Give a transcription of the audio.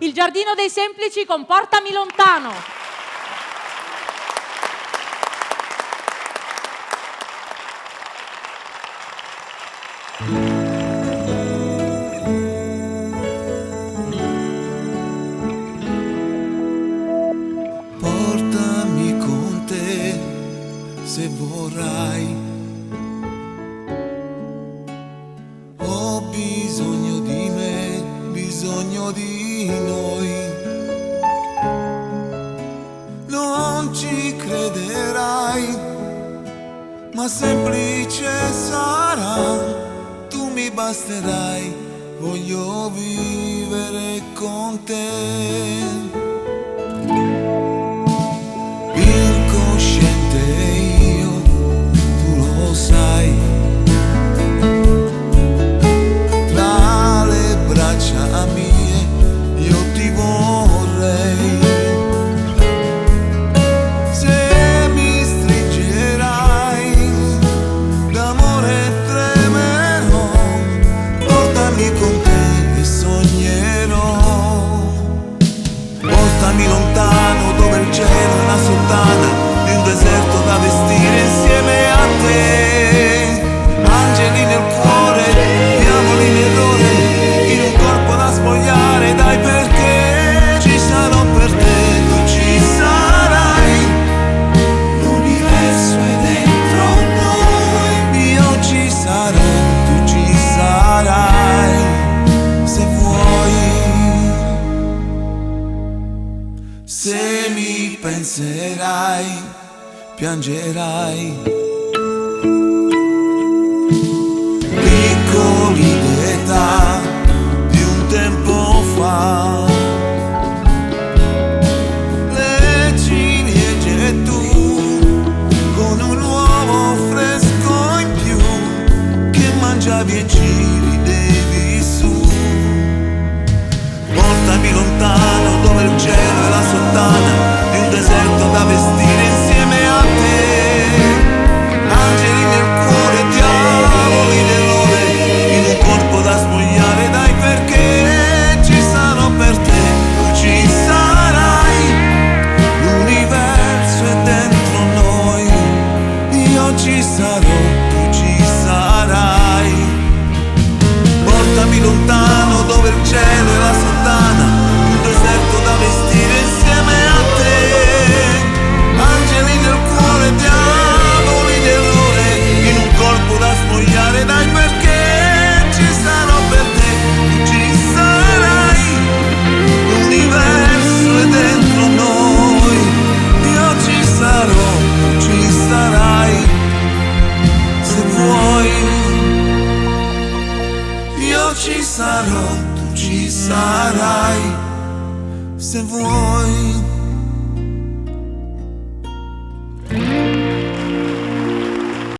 Il Giardino dei Semplici con Portami lontano. Portami con te se vorrai. Ho bisogno di me, bisogno di noi. Non ci crederai, ma semplice sarà. Tu mi basterai, voglio vivere con te. Incosciente io, tu lo sai. Tra le braccia mie io ti vorrei. Se mi stringerai d'amore tremerò. Portami con te e sognerò. Portami lontano dove il cielo è una sottana di un deserto da vestire insieme a te. Angeli nel cuore, diavoli nell'ore, in un corpo da spogliare, dai, perché ci sarò per te, tu ci sarai. L'universo è dentro noi, io ci sarò, tu ci sarai, se vuoi. Se mi penserai, piangerai. Piccoli d'età di un tempo fa, le ciliegie tu con un uovo fresco in più che mangiavi e ci ridevi su. Portami lontano dove il cielo è la sottana di un deserto da vestire insieme a te. Angeli nel cuore, diavoli nell'ore, in un corpo da spogliare, dai, perché ci sarò per te, tu ci sarai. L'universo è dentro noi, io ci sarò, tu ci sarai. Portami lontano dove il cielo è la sottana, un deserto da vestire insieme a te. Angeli nel cuore, diavoli nell'ore, in un corpo da spogliare, dai, perché ci sarò per te, tu ci sarai. L'universo è dentro noi, io ci sarò, tu ci sarai, se vuoi. Io ci sarò, tu ci sarai, se vuoi.